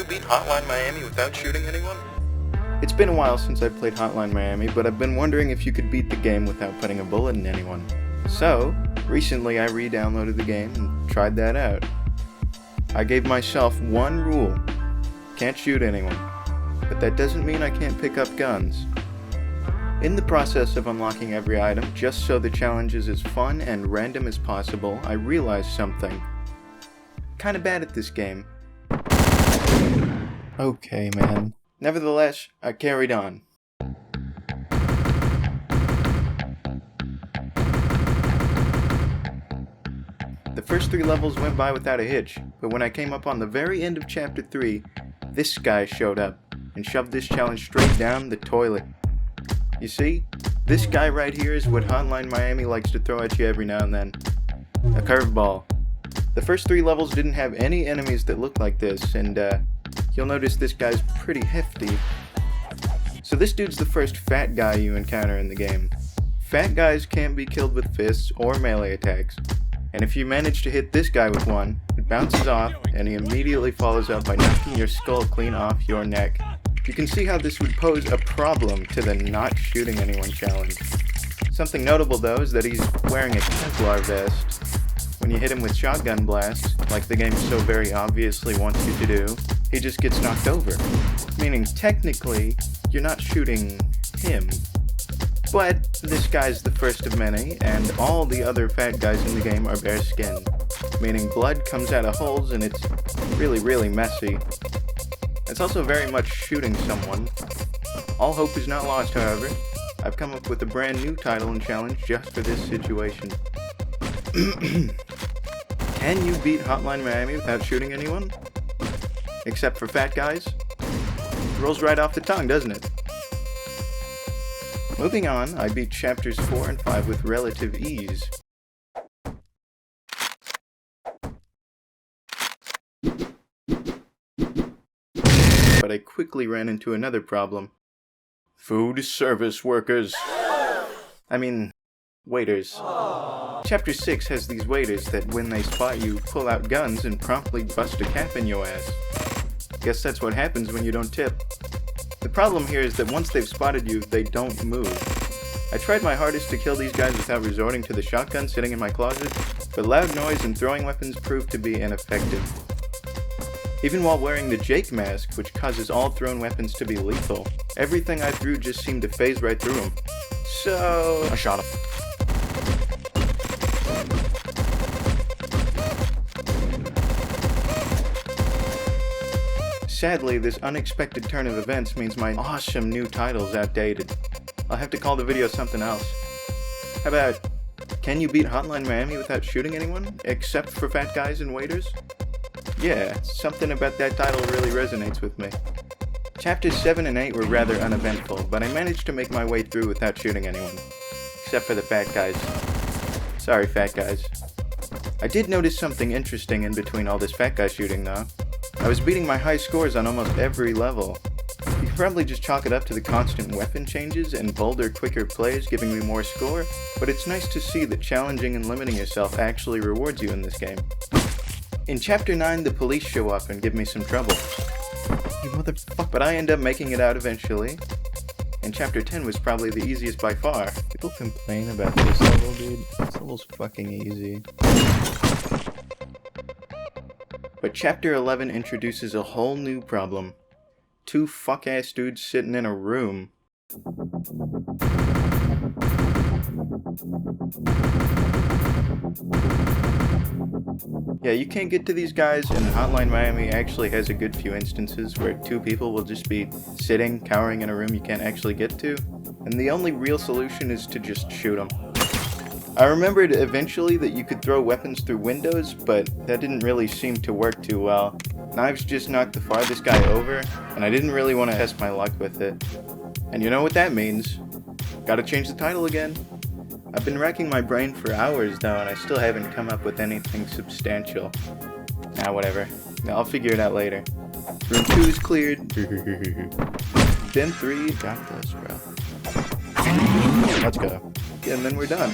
beat Hotline Miami without shooting anyone? It's been a while since I've played Hotline Miami, but I've been wondering if you could beat the game without putting a bullet in anyone. So, recently I re-downloaded the game and tried that out. I gave myself one rule: can't shoot anyone. But that doesn't mean I can't pick up guns. In the process of unlocking every item, just so the challenge is as fun and random as possible, I realized something. Kinda bad at this game. Okay, man. Nevertheless, I carried on. The first 3 levels went by without a hitch, but when I came up on the very end of Chapter 3, this guy showed up and shoved this challenge straight down the toilet. You see, this guy right here is what Hotline Miami likes to throw at you every now and then. A curveball. The first 3 levels didn't have any enemies that looked like this, and you'll notice this guy's pretty hefty. So this dude's the first fat guy you encounter in the game. Fat guys can't be killed with fists or melee attacks, and if you manage to hit this guy with one, it bounces off, and he immediately follows up by knocking your skull clean off your neck. You can see how this would pose a problem to the not shooting anyone challenge. Something notable though is that he's wearing a Kevlar vest. When you hit him with shotgun blasts, like the game so very obviously wants you to do, he just gets knocked over. Meaning technically, you're not shooting him. But this guy's the first of many, and all the other fat guys in the game are bare skin. Meaning blood comes out of holes and it's really messy. It's also very much shooting someone. All hope is not lost, however. I've come up with a brand new title and challenge just for this situation. Can you beat Hotline Miami without shooting anyone? Except for fat guys? Rolls right off the tongue, doesn't it? Moving on, I beat chapters 4 and 5 with relative ease. But I quickly ran into another problem. Food service workers. I mean, waiters. Chapter 6 has these waiters that when they spot you, pull out guns and promptly bust a cap in your ass. Guess that's what happens when you don't tip. The problem here is that once they've spotted you, they don't move. I tried my hardest to kill these guys without resorting to the shotgun sitting in my closet, but loud noise and throwing weapons proved to be ineffective. Even while wearing the Jake mask, which causes all thrown weapons to be lethal, everything I threw just seemed to phase right through them. So I shot him. Sadly, this unexpected turn of events means my awesome new title's outdated. I'll have to call the video something else. How about, can you beat Hotline Miami without shooting anyone, except for fat guys and waiters? Yeah, something about that title really resonates with me. Chapters 7 and 8 were rather uneventful, but I managed to make my way through without shooting anyone. Except for the fat guys. Sorry, fat guys. I did notice something interesting in between all this fat guy shooting, though. I was beating my high scores on almost every level. You can probably just chalk it up to the constant weapon changes and bolder, quicker plays giving me more score, but it's nice to see that challenging and limiting yourself actually rewards you in this game. In Chapter 9, the police show up and give me some trouble. You motherfucker. But I end up making it out eventually. And Chapter 10 was probably the easiest by far. People complain about this level, dude. This level's fucking easy. But Chapter 11 introduces a whole new problem. 2 fuck-ass dudes sitting in a room. Yeah, you can't get to these guys, and Hotline Miami actually has a good few instances where 2 people will just be sitting, cowering in a room you can't actually get to, and the only real solution is to just shoot them. I remembered eventually that you could throw weapons through windows, but that didn't really seem to work too well. Knives just knocked the farthest guy over, and I didn't really want to test my luck with it. And you know what that means. Gotta change the title again. I've been racking my brain for hours though, and I still haven't come up with anything substantial. Nah, whatever. I'll figure it out later. Room 2 is cleared. Den 3, got this, bro. Let's go. Yeah, and then we're done.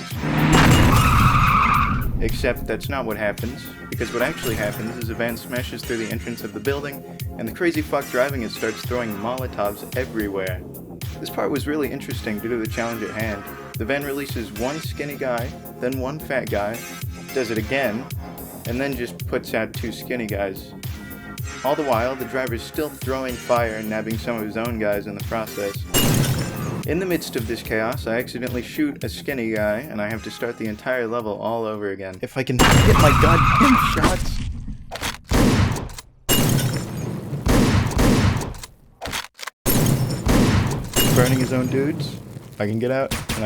Except that's not what happens, because what actually happens is a van smashes through the entrance of the building, and the crazy fuck driving it starts throwing Molotovs everywhere. This part was really interesting due to the challenge at hand. The van releases one skinny guy, then one fat guy, does it again, and then just puts out two skinny guys. All the while, the driver's still throwing fire and nabbing some of his own guys in the process. In the midst of this chaos, I accidentally shoot a skinny guy, and I have to start the entire level all over again. If I can hit my goddamn shots! Burning his own dudes. I can get out, and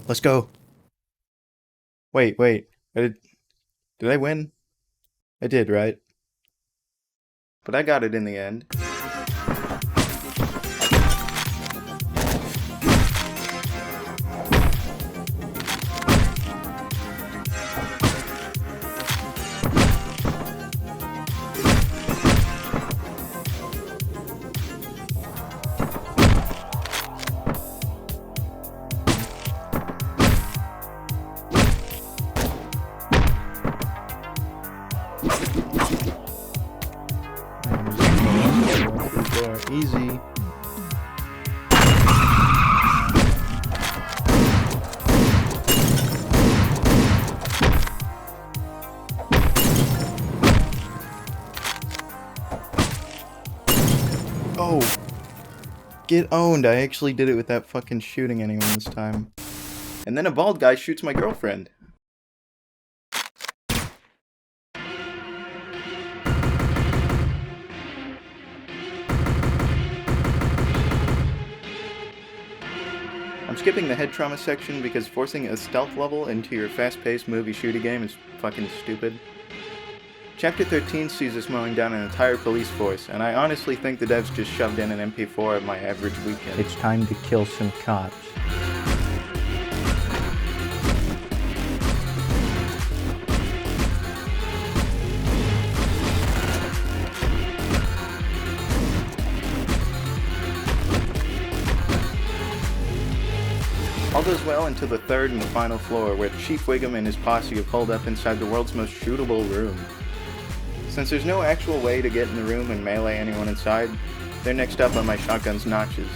Let's go. Wait. Did I win? I did, right? But I got it in the end. Easy. Oh! Get owned! I actually did it without fucking shooting anyone this time. And then a bald guy shoots my girlfriend. I'm skipping the head trauma section because forcing a stealth level into your fast-paced movie shooter game is fucking stupid. Chapter 13 sees us mowing down an entire police force, and I honestly think the devs just shoved in an MP4 at my average weekend. It's time to kill some cops. All goes well until the third and final floor, where Chief Wiggum and his posse have holed up inside the world's most shootable room. Since there's no actual way to get in the room and melee anyone inside, they're next up on my shotgun's notches.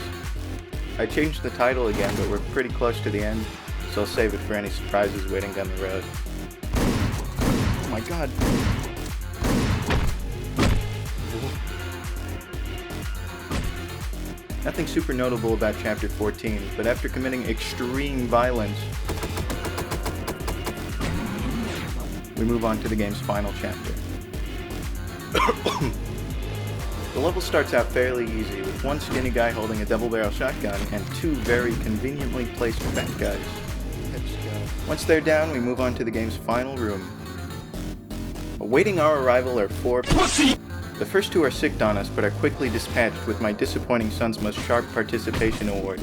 I changed the title again, but we're pretty close to the end, so I'll save it for any surprises waiting down the road. Oh my god. Nothing super notable about Chapter 14, but after committing extreme violence, we move on to the game's final chapter. The level starts out fairly easy, with one skinny guy holding a double-barrel shotgun and two very conveniently placed fat guys. Let's go. Once they're down, we move on to the game's final room. Awaiting our arrival are four pussy! The first two are sicked on us, but are quickly dispatched with my disappointing son's most sharp participation award.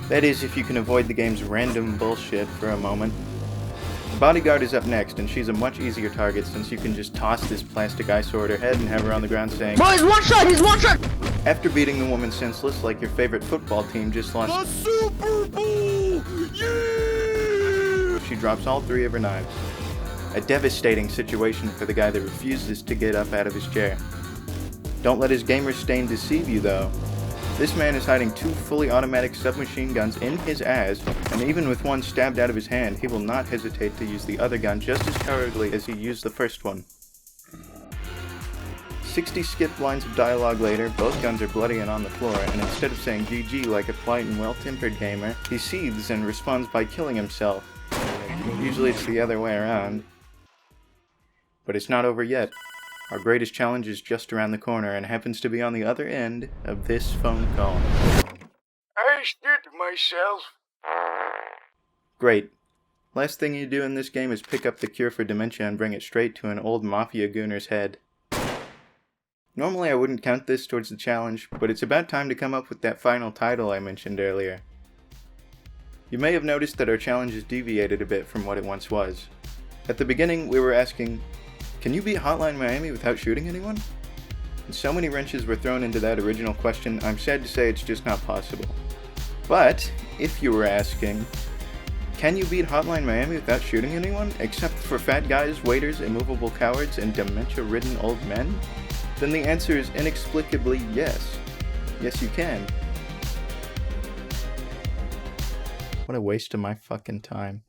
That is, if you can avoid the game's random bullshit for a moment. The bodyguard is up next, and she's a much easier target since you can just toss this plastic eyesore at her head and have her on the ground saying, "Boys, one shot! He's one shot!" After beating the woman senseless like your favorite football team just lost The Super Bowl! Yeah! she drops all three of her knives. A devastating situation for the guy that refuses to get up out of his chair. Don't let his gamer stain deceive you though. This man is hiding two fully automatic submachine guns in his ass, and even with one stabbed out of his hand, he will not hesitate to use the other gun just as cowardly as he used the first one. 60 skipped lines of dialogue later, both guns are bloody and on the floor, and instead of saying GG like a polite and well-tempered gamer, he seethes and responds by killing himself. Usually it's the other way around. But it's not over yet. Our greatest challenge is just around the corner and happens to be on the other end of this phone call. I shit myself. Great. Last thing you do in this game is pick up the cure for dementia and bring it straight to an old mafia gooner's head. Normally I wouldn't count this towards the challenge, but it's about time to come up with that final title I mentioned earlier. You may have noticed that our challenge has deviated a bit from what it once was. At the beginning, we were asking, can you beat Hotline Miami without shooting anyone? And so many wrenches were thrown into that original question, I'm sad to say it's just not possible. But, if you were asking, can you beat Hotline Miami without shooting anyone, except for fat guys, waiters, immovable cowards, and dementia-ridden old men? Then the answer is inexplicably yes. Yes, you can. What a waste of my fucking time.